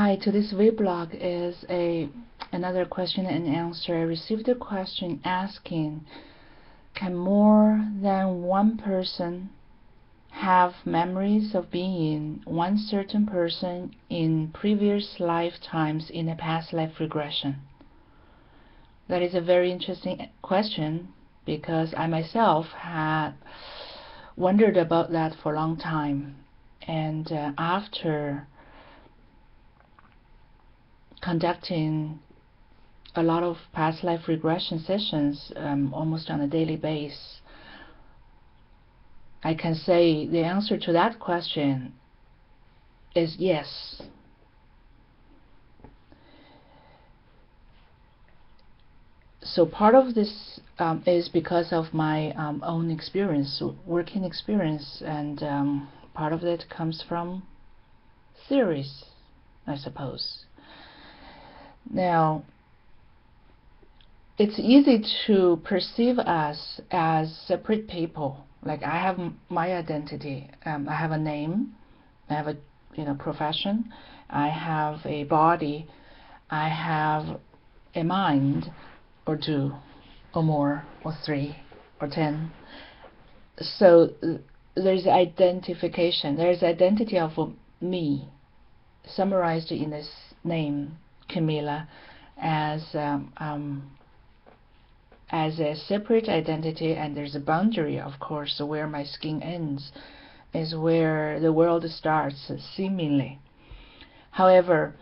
Hi, today's vlog is another question and answer. I received a question asking, can more than one person have memories of being one certain person in previous lifetimes in a past life regression? That is a very interesting question because I myself had wondered about that for a long time, and after conducting a lot of past life regression sessions almost on a daily basis, I can say the answer to that question is yes. So part of this is because of my own experience, working experience, and part of it comes from theories, I suppose. Now, it's easy to perceive us as separate people. Like, I have my identity. I have a name. I have a profession. I have a body. I have a mind, or two, or more, or three, or 10. So there's identification. There's identity of me, summarized in this name, Camilla, as a separate identity, and there's a boundary, of course. So where my skin ends is where the world starts, seemingly. However,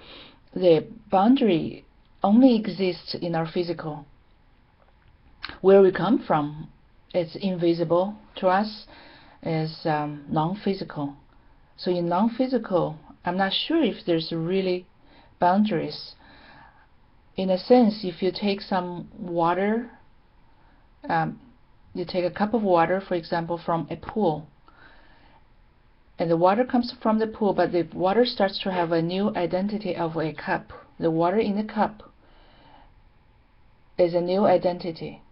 the boundary only exists in our physical. Where we come from, it's invisible to us, is non-physical. So in non-physical, I'm not sure if there's really boundaries. In a sense, if you take some water, you take a cup of water, for example, from a pool, and the water comes from the pool, but the water starts to have a new identity of a cup. The water in the cup is a new identity.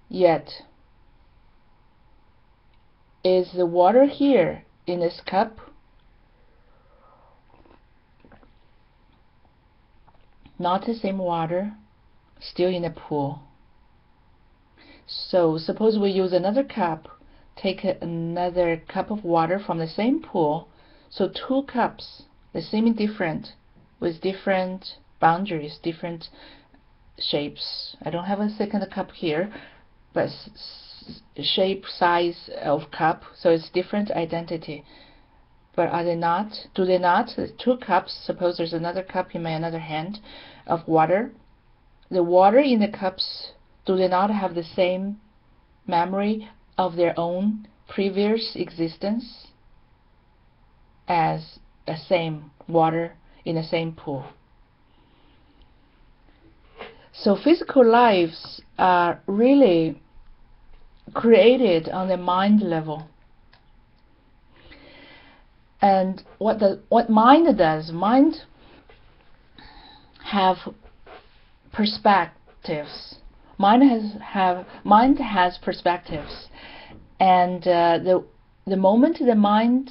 Yet, is the water here in this cup not the same water, still in the pool? So suppose we use another cup, take another cup of water from the same pool, so two cups, the same different, with different boundaries, different shapes. I don't have a second cup here, but shape, size of cup, so it's different identity. But are they not? Do they not? The two cups, suppose there's another cup in my another hand of water. The water in the cups, do they not have the same memory of their own previous existence as the same water in the same pool? So physical lives are really created on the mind level. And what mind does, mind have perspectives. Mind has perspectives, and the moment the mind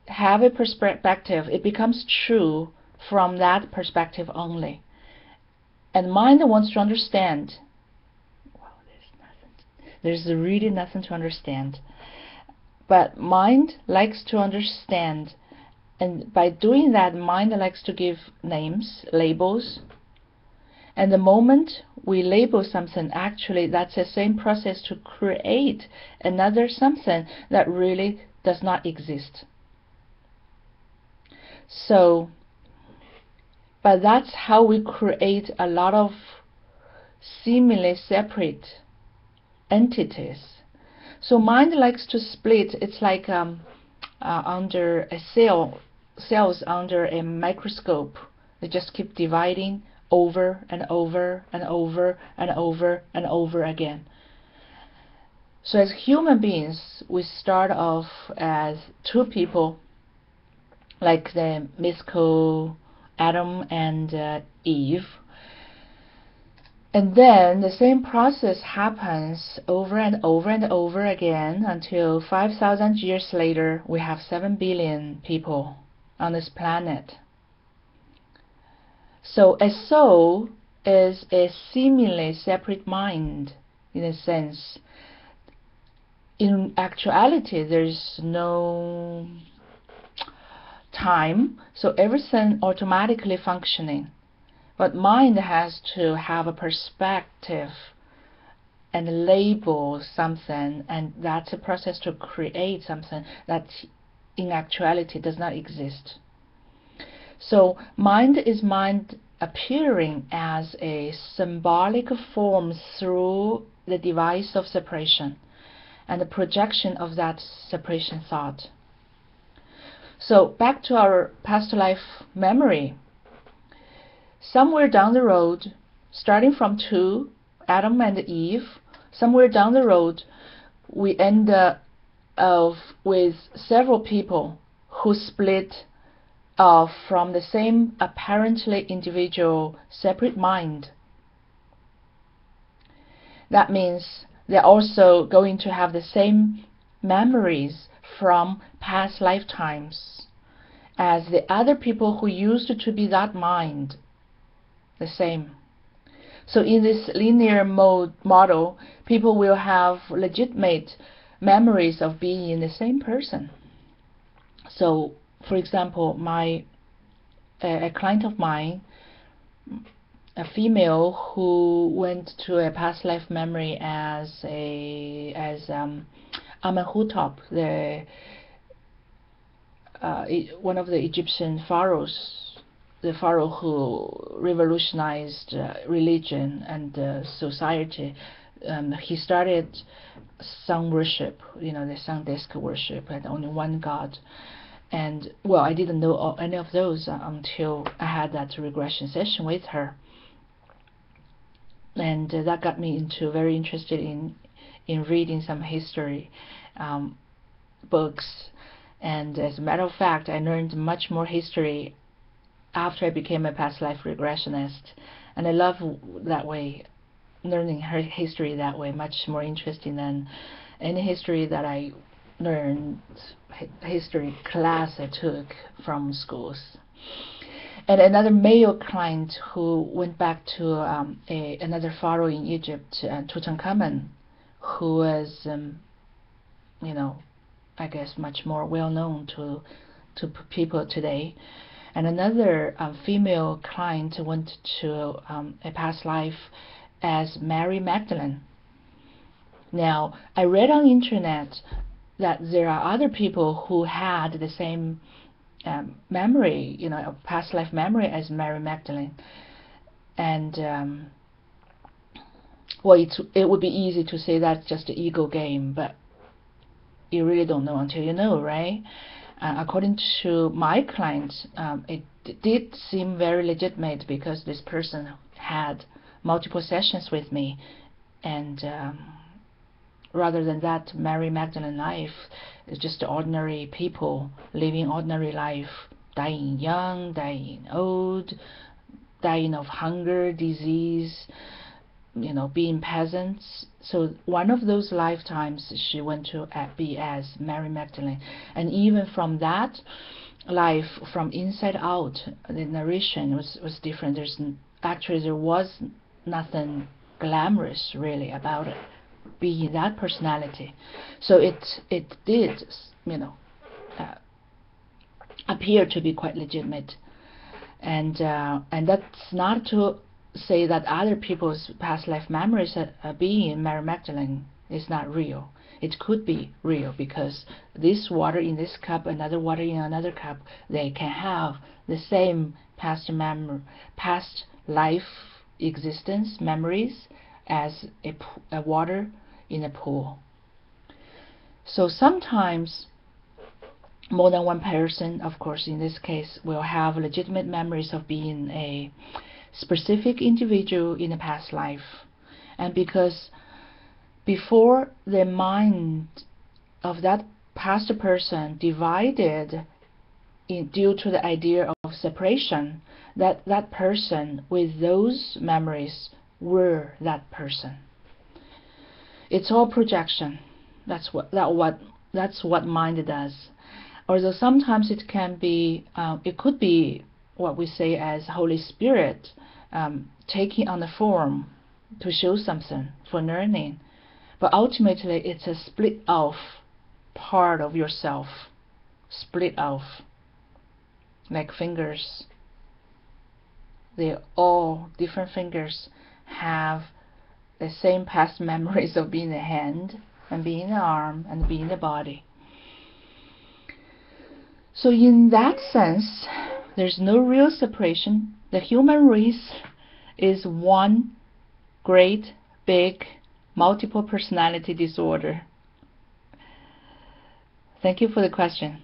have a perspective, it becomes true from that perspective only. And mind wants to understand. Well, there's really nothing to understand. But mind likes to understand, and by doing that, mind likes to give names, labels. And the moment we label something, actually that's the same process to create another something that really does not exist. So, but that's how we create a lot of seemingly separate entities. So mind likes to split. It's like under a cells under a microscope. They just keep dividing over and over and over and over and over again. So as human beings, we start off as two people, like the mythical Adam and Eve. And then the same process happens over and over and over again until 5,000 years later we have 7 billion people on this planet. So a soul is a seemingly separate mind, in a sense. In actuality, there's no time, so everything automatically functioning. But mind has to have a perspective and label something, and that's a process to create something that in actuality does not exist. So mind is mind appearing as a symbolic form through the device of separation and the projection of that separation thought. So back to our past life memory. Somewhere down the road, starting from two, Adam and Eve, somewhere down the road, we end up with several people who split off from the same apparently individual separate mind. That means they're also going to have the same memories from past lifetimes as the other people who used to be that mind, the same. So in this linear model, people will have legitimate memories of being the same person. So, for example, a client of mine, a female who went to a past life memory as Amenhotep, one of the Egyptian pharaohs, the pharaoh who revolutionized religion and society. He started sun worship, the sun disk worship, and only one god. And well, I didn't know any of those until I had that regression session with her, and that got me very interested in reading some history books. And as a matter of fact, I learned much more history after I became a past life regressionist, and I love that way, learning her history that way, much more interesting than any history that I learned, history class I took from schools. And another male client who went back to another pharaoh in Egypt, Tutankhamun, who was, I guess much more well known to people today. And another female client went to a past life as Mary Magdalene. Now, I read on the internet that there are other people who had the same memory, a past life memory as Mary Magdalene. And well, it would be easy to say that's just an ego game, but you really don't know until you know, right? According to my client, it did seem very legitimate because this person had multiple sessions with me, and rather than that Mary Magdalene life is just ordinary people living ordinary life, dying young, dying old, dying of hunger, disease, being peasants. So one of those lifetimes she went to be as Mary Magdalene, and even from that life, from inside out, the narration was different. There was nothing glamorous really about it, being that personality. So it did appear to be quite legitimate, and that's not to say that other people's past life memories being Mary Magdalene is not real. It could be real because this water in this cup, another water in another cup, they can have the same past life existence memories as a water in a pool. So sometimes more than one person, of course in this case, will have legitimate memories of being a specific individual in a past life. And because before the mind of that past person divided due to the idea of separation, that person with those memories were that person. It's all projection. That's what mind does. although sometimes it can be, it could be what we say as Holy Spirit taking on the form to show something for learning, but ultimately it's a split off part of yourself, split off, like fingers. They're all different fingers, have the same past memories of being the hand and being the arm and being the body. So in that sense, there's no real separation. The human race is one great, big, multiple personality disorder. Thank you for the question.